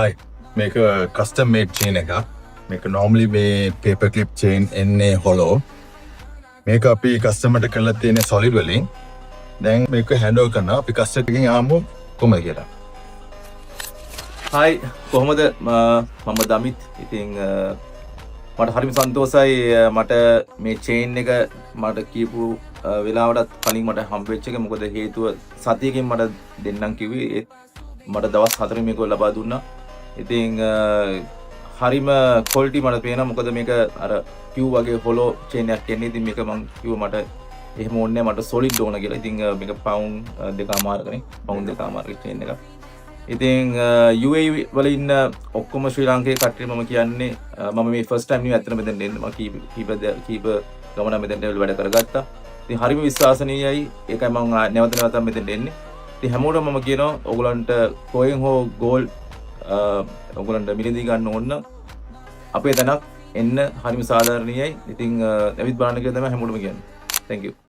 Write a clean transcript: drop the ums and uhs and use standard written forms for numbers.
Hi. මේක custom made chain එකක්. මේක normally මේ paper clip chain එන්නේ hollow. මේක අපි customer ට කරලා තියෙන solid වලින්. දැන් මේක hand over කරනවා. අපි customer එකකින් ආමු කොහමද කියලා. Hi කොහොමද මම දමිත්. ඉතින් මට හරිම සන්තෝෂයි මට මේ chain එක මට කියපු වෙලාවටත් කලින් මට හම්බෙච්ච එක. මොකද හේතුව සතියකින් මට දෙන්නම් කිව්වේ. ඒත් මට දවස් 4 මේක ලබා දුන්නා. ඉතින් හරිම quality මට පේනවා. මොකද මේක අර Q වගේ hollow chain එකක් එන්නේ. ඉතින් මේක මං කිව්වා මට එහෙම ඕනේ මට solid ඕන කියලා. ඉතින් මේක pound 2.5කනේ. pound 2.5 chain එකක්. ඉතින් UAE වල ඉන්න ඔක්කොම ශ්‍රී ලාංකේය කට්ටිය මම කියන්නේ මම මේ ෆස්ට් ටයිම් නෙවෙයි අතන මෙතෙන් එන්නේ. මම කීප ගමන මෙතෙන් වැඩ කරගත්තා. ඉතින් හරිම විශ්වාසනීයයි. ඒකයි මම නැවත නැවතත් මෙතෙන් එන්නේ. ඉතින් හැමෝටම මම කියනවා ඔයගලන්ට coin හෝ gold ඔයගලන්ට මිලදී ගන්න ඕන නම් අපේ තැනක් එන්න හරිම සාධාරණීයයි. ඉතින් ඇවිත් බලන්න කියලා තමයි හැමෝටම කියන්නේ. Thank you.